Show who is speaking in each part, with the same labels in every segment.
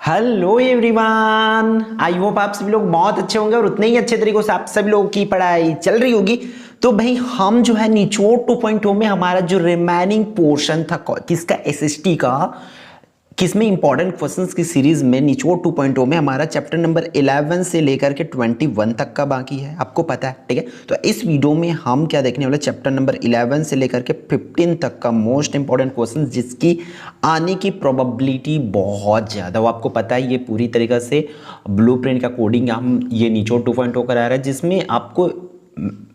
Speaker 1: Hello everyone, I hope आप सभी लोग बहुत अच्छे होंगे और उतने ही अच्छे तरीकों से आप सभी लोगों की पढ़ाई चल रही होगी। तो भाई हम जो है निचोड़ 2.0 में हमारा जो रिमेनिंग पोर्शन था किसका एसएसटी का, किसमें इंपॉर्टेंट क्वेश्चंस की सीरीज में निचोड़ 2.0 में हमारा चैप्टर नंबर 11 से लेकर के 21 तक का बाकी है, आपको पता है। ठीक है, तो इस वीडियो में हम क्या देखने वाले, चैप्टर नंबर 11 से लेकर के 15 तक का मोस्ट इंपॉर्टेंट क्वेश्चन जिसकी आने की प्रोबेबिलिटी बहुत ज़्यादा, वो आपको पता है। ये पूरी तरीके से ब्लूप्रिंट का कोडिंग हम ये निचोड़ 2.0 करा रहे हैं, जिसमें आपको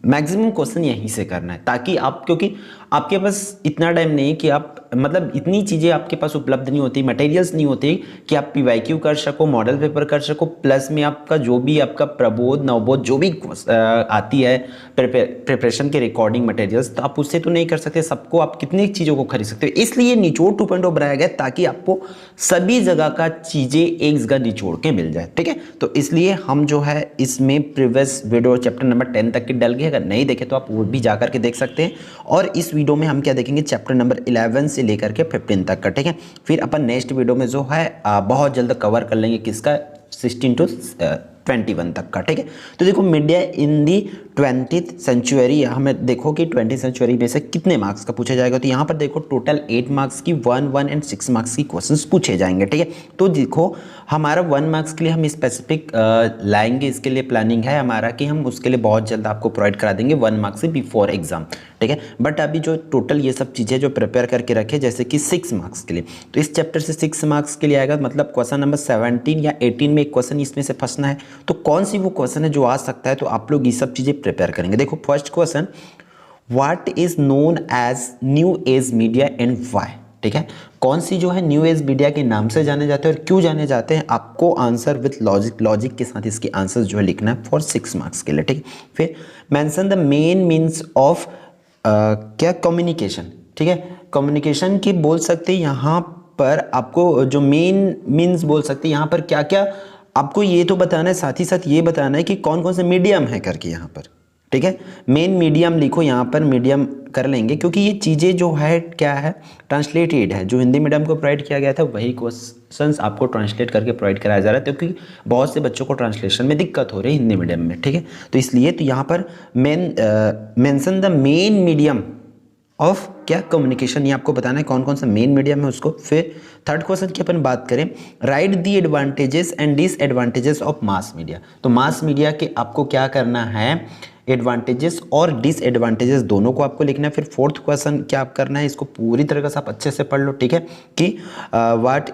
Speaker 1: मैक्सिमम क्वेश्चन यहीं से करना है, ताकि आप, क्योंकि आपके पास इतना टाइम नहीं है कि आप, मतलब इतनी चीज़ें आपके पास उपलब्ध नहीं होती, मटेरियल्स नहीं होते कि आप पीवाईक्यू कर सको, मॉडल पेपर कर सको, प्लस में आपका जो भी आपका प्रबोध नवबोध जो भी आती है प्रिपरेशन के रिकॉर्डिंग मटेरियल्स, तो आप उससे तो नहीं कर सकते सबको। आप कितनी चीज़ों को खरीद सकते हो, इसलिए निचोड़ 2.0 बनाया गया ताकि आपको सभी जगह का चीज़ें एक जगह निचोड़ के मिल जाए। ठीक है, तो इसलिए हम जो है इसमें प्रीवियस वीडियो चैप्टर नंबर 10 तक की डल गई, अगर नहीं देखे तो आप वो भी जाकर के देख सकते हैं। और इस वीडियो में हम क्या देखेंगे, चैप्टर नंबर 11 से लेकर के 15 तक का। ठीक है, फिर अपन नेक्स्ट वीडियो में जो है बहुत जल्द कवर कर लेंगे किसका, 16 to 21 तक का। ठीक है, तो देखो मीडिया इन दी 20th सेंचुरी, हमें देखो कि 20th सेंचुरी में से कितने मार्क्स का पूछा जाएगा। तो यहाँ पर देखो टोटल 8 मार्क्स की 1, 1 एंड 6 मार्क्स की क्वेश्चंस पूछे जाएंगे। ठीक है, तो देखो हमारा 1 मार्क्स के लिए हम स्पेसिफिक लाएंगे, इसके लिए प्लानिंग है हमारा कि हम उसके लिए बहुत जल्द आपको प्रोवाइड करा देंगे 1 मार्क्स से बिफोर एग्जाम। ठीक है, बट अभी जो टोटल ये सब चीज़ें जो प्रिपेयर करके रखे, जैसे कि 6 मार्क्स के लिए, तो इस चैप्टर से 6 मार्क्स के लिए आएगा, मतलब क्वेश्चन नंबर 17 या 18 में एक क्वेश्चन इसमें से फंसना है। तो कौन सी वो क्वेश्चन है जो आ सकता है, तो आप लोग ये सब चीज़ें प्रिपेयर करेंगे। देखो first question, what is known as new age media and why. ठीक है, कौन सी जो है न्यू एज मीडिया के नाम से जाने जाते हैं और क्यों जाने जाते हैं, आपको आंसर विथ लॉजिक के साथ इसके आंसर जो है लिखना है फॉर 6 मार्क्स के लिए। ठीक है, फिर mention the main means of क्या, कम्युनिकेशन। ठीक है, कम्युनिकेशन की बोल सकते हैं, यहाँ पर आपको जो मेन मीन्स बोल सकते हैं, यहाँ पर क्या क्या आपको ये तो बताना है, साथ ही साथ ये बताना है कि कौन कौन से मीडियम है करके यहाँ पर। ठीक है, मेन मीडियम लिखो, यहाँ पर मीडियम कर लेंगे, क्योंकि ये चीज़ें जो है क्या है, ट्रांसलेटेड है। जो हिंदी मीडियम को प्रोवाइड किया गया था वही क्वेश्चंस आपको ट्रांसलेट करके प्रोवाइड कराया जा रहा है, क्योंकि बहुत से बच्चों को ट्रांसलेशन में दिक्कत हो रही है हिंदी मीडियम में। ठीक है, तो इसलिए तो यहाँ पर mention the main medium of क्या, कम्युनिकेशन, ये आपको बताना है कौन कौन सा मेन मीडियम है उसको। फिर थर्ड क्वेश्चन की अपन बात करें, right the advantages and disadvantages of mass media. तो मास मीडिया के आपको क्या करना है, एडवांटेजेस और डिसएडवांटेजेस दोनों को आपको लिखना है। फिर फोर्थ क्वेश्चन क्या आप करना है, इसको पूरी तरह से आप अच्छे से पढ़ लो। ठीक है, कि what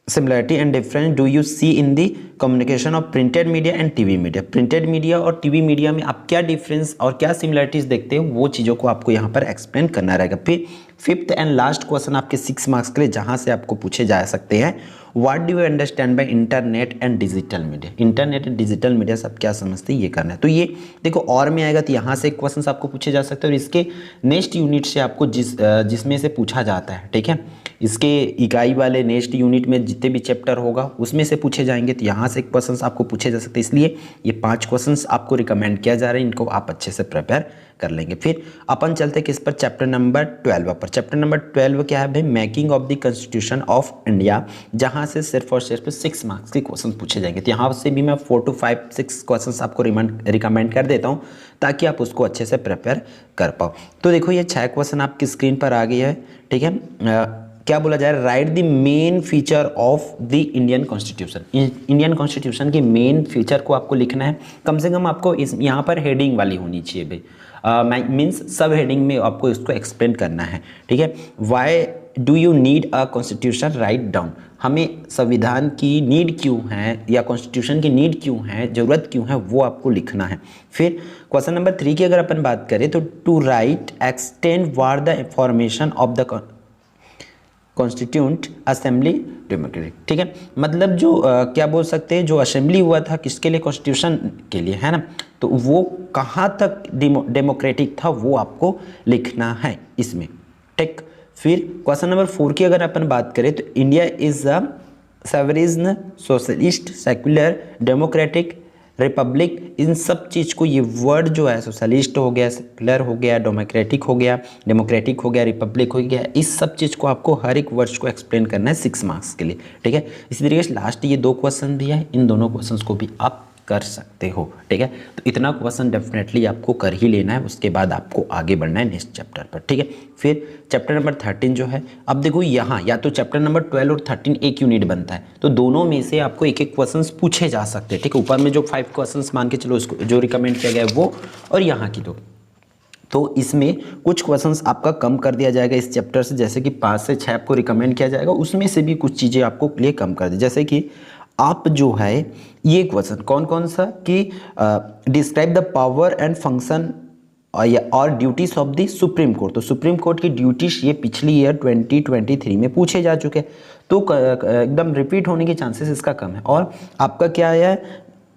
Speaker 1: similarity and difference do you see in the communication of printed media and TV media. Printed media और टीवी मीडिया में आप क्या डिफरेंस और क्या सिमिलरिटीज देखते हो, वो चीज़ों को आपको यहाँ पर एक्सप्लेन करना रहेगा। फिर फिफ्थ एंड लास्ट क्वेश्चन आपके 6 मार्क्स के लिए, जहाँ से आपको पूछे जा सकते हैं, what do you understand by internet and digital media. Internet and digital media सब क्या समझते हैं, ये करना है। तो ये देखो और में आएगा, तो यहाँ से क्वेश्चन आपको पूछे जा सकते हैं, और इसके नेक्स्ट यूनिट से आपको जिसमें से पूछा जाता है। ठीक है, इसके इकाई वाले नेक्स्ट यूनिट में जितने भी चैप्टर होगा उसमें से पूछे जाएंगे, तो यहाँ से क्वेश्चंस आपको पूछे जा सकते हैं। इसलिए ये 5 क्वेश्चंस आपको रिकमेंड किया जा रहा है, इनको आप अच्छे से प्रिपेयर कर लेंगे। फिर अपन चलते किस पर, चैप्टर नंबर 12 पर। चैप्टर नंबर 12 क्या है भाई, making of the constitution of India, जहाँ से सिर्फ और सिर्फ 6 मार्क्स के क्वेश्चन पूछे जाएंगे। तो यहाँ से भी मैं 4 to 5, 6 क्वेश्चन आपको रिकमेंड कर देता हूँ, ताकि आप उसको अच्छे से प्रिपेयर कर पाओ। तो देखो ये 6 क्वेश्चन आपकी स्क्रीन पर आ गई है। ठीक है, क्या बोला जाए, right the main feature of the Indian constitution. Indian constitution के मेन फीचर को आपको लिखना है, कम से कम आपको इस यहाँ पर हेडिंग वाली होनी चाहिए भाई, मीन्स सब हेडिंग में आपको इसको एक्सप्लेन करना है। ठीक है, why do you need a constitution, write down, हमें संविधान की नीड क्यों है या कॉन्स्टिट्यूशन की नीड क्यों है, ज़रूरत क्यों है, वो आपको लिखना है। फिर क्वेश्चन नंबर 3 की अगर अपन बात करें, तो to write extent was the information of the constituent assembly democratic. ठीक है, मतलब जो क्या बोल सकते हैं, जो असेंबली हुआ था किसके लिए, कॉन्स्टिट्यूशन के लिए, है ना, तो वो कहाँ तक डेमोक्रेटिक था वो आपको लिखना है इसमें। ठीक, फिर क्वेश्चन नंबर 4 की अगर अपन बात करें, तो India is a sovereign socialist secular democratic republic, इन सब चीज़ को ये वर्ड जो है सोशलिस्ट हो गया, सेकुलर हो गया, डेमोक्रेटिक हो गया, रिपब्लिक हो गया, इस सब चीज़ को आपको हर एक वर्ड्स को एक्सप्लेन करना है 6 मार्क्स के लिए, ठीक है। इसी तरीके से लास्ट ये 2 क्वेश्चन दिया है, इन दोनों क्वेश्चंस को भी आप कर सकते हो, ठीक है। तो इतना क्वेश्चन डेफिनेटली आपको कर ही लेना है, उसके बाद आपको आगे बढ़ना है नेक्स्ट चैप्टर पर, ठीक है। फिर चैप्टर नंबर 13 जो है, अब देखो यहाँ या तो चैप्टर नंबर 12 और 13 एक यूनिट बनता है, तो दोनों में से आपको एक एक क्वेश्चंस पूछे जा सकते हैं, ठीक है। ऊपर में जो 5 क्वेश्चंस मान के चलो उसको जो रिकमेंड किया गया है वो, और यहाँ की तो इसमें कुछ क्वेश्चंस आपका कम कर दिया जाएगा इस चैप्टर से, जैसे कि 5 से 6 आपको रिकमेंड किया जाएगा, उसमें से भी कुछ चीज़ें आपको लिए कम कर दी, जैसे कि आप जो है ये क्वेश्चन कौन कौन सा कि describe the power and function और duties of the supreme court, तो सुप्रीम कोर्ट की ड्यूटीज ये पिछली ईयर 2023 में पूछे जा चुके हैं, तो एकदम रिपीट होने के चांसेस इसका कम है। और आपका क्या है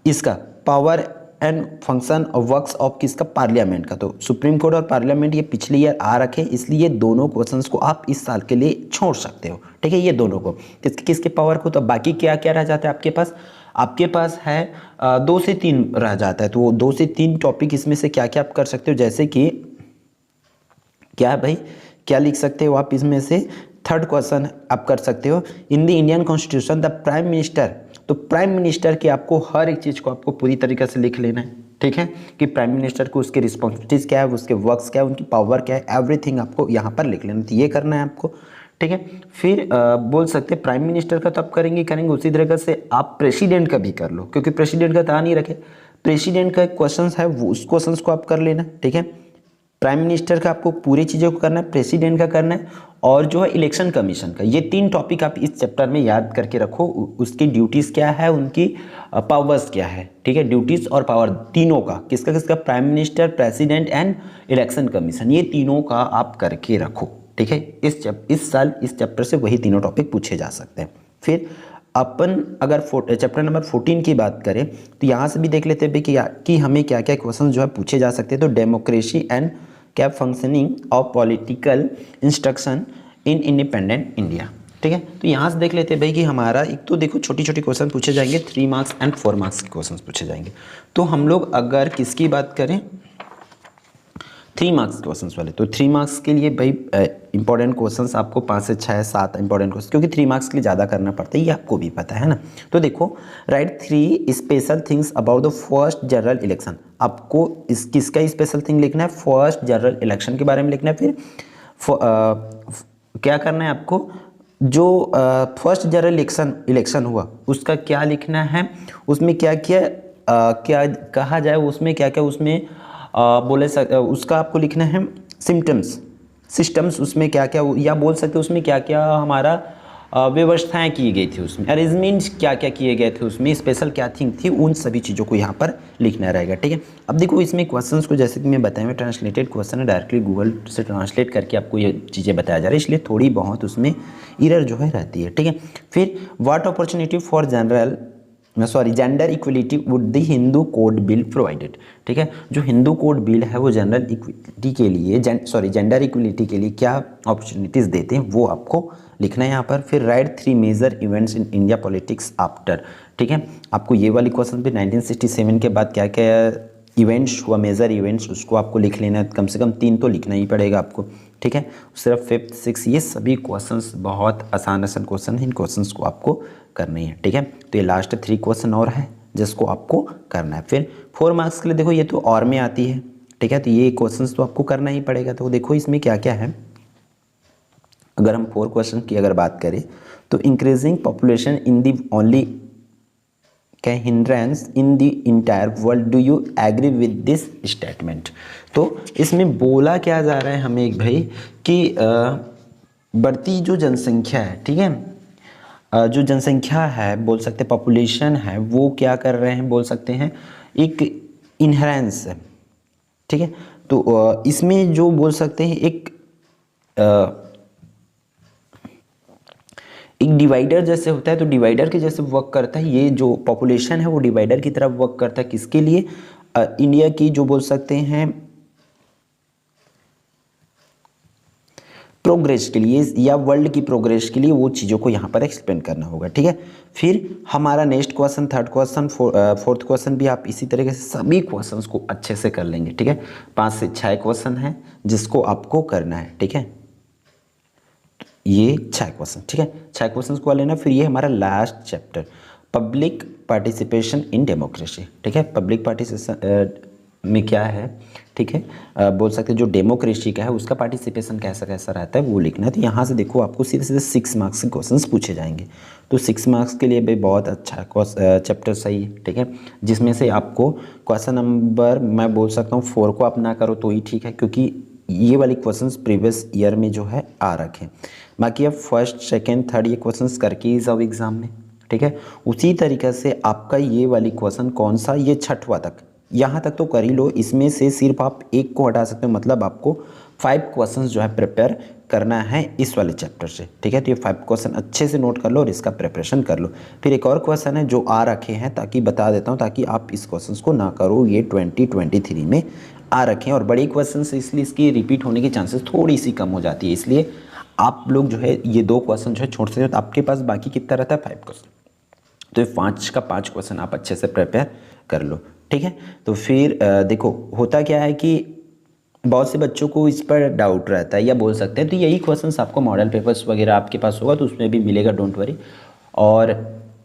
Speaker 1: इसका पावर एंड फंक्शन और वर्क्स ऑफ किसका, पार्लियामेंट का, तो सुप्रीम कोर्ट और पार्लियामेंट ये पिछली ईयर आ रखे, इसलिए दोनों क्वेश्चंस को आप इस साल के लिए छोड़ सकते हो, ठीक है। ये दोनों को किसके पावर को, तो बाकी क्या क्या रह जाता है आपके पास है 2 से 3 रह जाता है, तो वो 2 से 3 टॉपिक इसमें से क्या क्या आप कर सकते हो, जैसे कि क्या है भाई, क्या लिख सकते हो आप इसमें से, थर्ड क्वेश्चन आप कर सकते हो, in the Indian constitution the prime minister, तो प्राइम मिनिस्टर की आपको हर एक चीज़ को आपको पूरी तरीके से लिख लेना है, ठीक है, कि प्राइम मिनिस्टर को उसकी रिस्पॉन्सिबिलिटीज क्या है, उसके वर्क्स क्या है, उनकी पावर क्या है, एवरीथिंग आपको यहाँ पर लिख लेना, तो ये करना है आपको, ठीक है। फिर बोल सकते हैं प्राइम मिनिस्टर का तो आप करेंगे, उसी तरीके से आप प्रेसिडेंट का भी कर लो, क्योंकि प्रेसिडेंट का तो नहीं रखे, प्रेसिडेंट का एक क्वेश्चन है वो उस क्वेश्चन को आप कर लेना, ठीक है। प्राइम मिनिस्टर का आपको पूरी चीज़ों को करना है, प्रेसिडेंट का करना है, और जो है इलेक्शन कमीशन का, ये 3 टॉपिक आप इस चैप्टर में याद करके रखो, उसकी ड्यूटीज़ क्या है, उनकी पावर्स क्या है, ठीक है। ड्यूटीज़ और पावर तीनों का, किसका prime minister, president and election commission, ये तीनों का आप करके रखो, ठीक है। इस साल इस चैप्टर से वही तीनों टॉपिक पूछे जा सकते हैं। फिर अपन अगर चैप्टर नंबर 14 की बात करें, तो यहाँ से भी देख लेते हैं कि हमें क्या क्या क्वेश्चन जो है पूछे जा सकते हैं, तो डेमोक्रेसी एंड क्या functioning of political instruction in independent India, ठीक है। तो यहाँ से देख लेते हैं भाई कि हमारा एक तो देखो छोटी छोटी क्वेश्चन पूछे जाएंगे, 3 मार्क्स एंड 4 मार्क्स के क्वेश्चन पूछे जाएंगे। तो हम लोग अगर किसकी बात करें 3 मार्क्स क्वेश्चंस वाले, तो 3 मार्क्स के लिए भाई इंपॉर्टेंट क्वेश्चंस आपको 5 से 6 7 इंपॉर्टेंट क्वेश्चन, क्योंकि 3 मार्क्स के लिए ज़्यादा करना पड़ता है, ये आपको भी पता है ना। तो देखो right 3 special things about the first general election, आपको किसका स्पेशल थिंग लिखना है, फर्स्ट जनरल इलेक्शन के बारे में लिखना है। फिर क्या करना है आपको, जो फर्स्ट जनरल इलेक्शन हुआ उसका क्या लिखना है, उसमें क्या क्या कहा जाए, उसमें क्या क्या उसमें उसका आपको लिखना है सिस्टम्स, उसमें क्या क्या, या बोल सकते उसमें क्या क्या हमारा व्यवस्थाएं की गई थी, उसमें अरेंजमेंट्स क्या क्या किए गए थे, उसमें स्पेशल क्या थिंग थी, उन सभी चीज़ों को यहाँ पर लिखना रहेगा, ठीक है। अब देखो इसमें क्वेश्चंस को जैसे कि मैं बताया, ट्रांसलेटेड क्वेश्चन है, डायरेक्टली गूगल से ट्रांसलेट करके आपको ये चीज़ें बताया जा रहा है, इसलिए थोड़ी बहुत उसमें एरर जो है रहती है, ठीक है। फिर what opportunity for gender equality would the Hindu code bill provided, ठीक है। जो हिंदू कोड बिल है वो जेंडर इक्वलिटी के लिए जेंडर इक्वलिटी के लिए क्या अपॉर्चुनिटीज़ देते हैं वो आपको लिखना है यहाँ पर। फिर write 3 major events in India politics after, ठीक है। आपको ये वाली क्वेश्चन पे 1967 के बाद क्या क्या इवेंट्स हुआ, मेजर इवेंट्स, उसको आपको लिख लेना है, कम से कम 3 तो लिखना ही पड़ेगा आपको, ठीक है। सिर्फ 5th 6 ये सभी क्वेश्चंस बहुत आसान क्वेश्चन हैं, इन क्वेश्चंस को आपको करनी है, ठीक है। तो ये लास्ट 3 क्वेश्चन और है जिसको आपको करना है। फिर 4 मार्क्स के लिए देखो ये तो और में आती है, ठीक है, तो ये क्वेश्चंस तो आपको करना ही पड़ेगा। तो देखो इसमें क्या क्या है, अगर हम 4 क्वेश्चन की अगर बात करें तो increasing population in the only क्या hindrance in the entire world, do you agree with this statement. तो इसमें बोला क्या जा रहा है हमें एक भाई कि बढ़ती जो जनसंख्या है, ठीक है, जो जनसंख्या है बोल सकते हैं पॉपुलेशन है, वो क्या कर रहे हैं बोल सकते हैं एक इनहेरेंस है, ठीक है। तो इसमें जो बोल सकते हैं एक डिवाइडर जैसे होता है, तो डिवाइडर के जैसे वर्क करता है, ये जो पॉपुलेशन है वो डिवाइडर की तरफ वर्क करता है, किसके लिए, इंडिया की जो बोल सकते हैं प्रोग्रेस के लिए या वर्ल्ड की प्रोग्रेस के लिए वो चीज़ों को यहाँ पर एक्सप्लेन करना होगा, ठीक है। फिर हमारा next question, third question, fourth question भी आप इसी तरीके से सभी क्वेश्चंस को अच्छे से कर लेंगे, ठीक है। 5 से 6 क्वेश्चन हैं जिसको आपको करना है, ठीक है। ये 6 क्वेश्चन, ठीक है, 6 क्वेश्चन को लेना। फिर ये हमारा last chapter, public participation in democracy, ठीक है। पब्लिक पार्टिसिपेशन में क्या है, ठीक है, बोल सकते हैं जो डेमोक्रेसी का है उसका पार्टिसिपेशन कैसा कैसा रहता है वो लिखना है। तो यहाँ से देखो आपको सीधे सीधे 6 मार्क्स के क्वेश्चंस पूछे जाएंगे। तो 6 मार्क्स के लिए भी बहुत अच्छा चैप्टर सही है, ठीक है। जिसमें से आपको क्वेश्चन नंबर मैं बोल सकता हूँ 4 को आप ना करो तो ही ठीक है, क्योंकि ये वाले क्वेश्चंस प्रीवियस ईयर में जो है आ रखे हैं। बाकी अब फर्स्ट सेकेंड थर्ड ये क्वेश्चंस करके ही जाओ एग्ज़ाम में, ठीक है। उसी तरीके से आपका ये वाली क्वेश्चन कौन सा, ये 6वां तक, यहाँ तक तो कर ही लो। इसमें से सिर्फ आप एक को हटा सकते हो, मतलब आपको 5 क्वेश्चंस जो है प्रिपेयर करना है इस वाले चैप्टर से, ठीक है। तो ये 5 क्वेश्चन अच्छे से नोट कर लो और इसका प्रिपरेशन कर लो। फिर एक और क्वेश्चन है जो आ रखे हैं, ताकि बता देता हूँ ताकि आप इस क्वेश्चंस को ना करो, ये 2023 में आ रखे हैं। और बड़े क्वेश्चन से इसलिए इसकी रिपीट होने की चांसेस थोड़ी सी कम हो जाती है, इसलिए आप लोग जो है ये 2 क्वेश्चन जो है छोड़ सकते हो। तो आपके पास बाकी कितना रहता है 5 क्वेश्चन, तो ये 5 का 5 क्वेश्चन आप अच्छे से प्रिपेयर कर लो, ठीक है। तो फिर देखो होता क्या है कि बहुत से बच्चों को इस पर डाउट रहता है या बोल सकते हैं, तो यही क्वेश्चंस आपको मॉडल पेपर्स वगैरह आपके पास होगा तो उसमें भी मिलेगा, डोंट वरी। और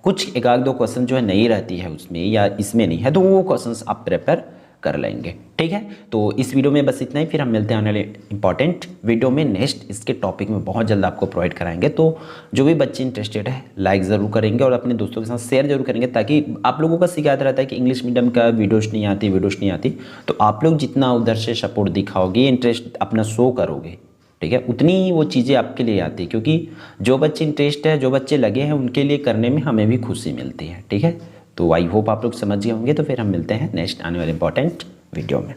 Speaker 1: कुछ एक आध 2 क्वेश्चन जो है नहीं रहती है उसमें या इसमें नहीं है, तो वो क्वेश्चंस आप प्रिपेयर कर लेंगे, ठीक है। तो इस वीडियो में बस इतना ही, फिर हम मिलते हैं आने वाले इंपॉर्टेंट वीडियो में। नेक्स्ट इसके टॉपिक में बहुत जल्द आपको प्रोवाइड कराएंगे। तो जो भी बच्चे इंटरेस्टेड है लाइक ज़रूर करेंगे और अपने दोस्तों के साथ शेयर जरूर करेंगे, ताकि आप लोगों का शिकायत रहता है कि इंग्लिश मीडियम का वीडियोज़ नहीं आती, तो आप लोग जितना उधर से सपोर्ट दिखाओगे, इंटरेस्ट अपना शो करोगे, ठीक है, उतनी वो चीज़ें आपके लिए आती है। क्योंकि जो बच्चे इंटरेस्ट है, जो बच्चे लगे हैं, उनके लिए करने में हमें भी खुशी मिलती है, ठीक है। तो आई होप आप लोग समझ गए होंगे। तो फिर हम मिलते हैं नेक्स्ट आने वाले इंपॉर्टेंट वीडियो में।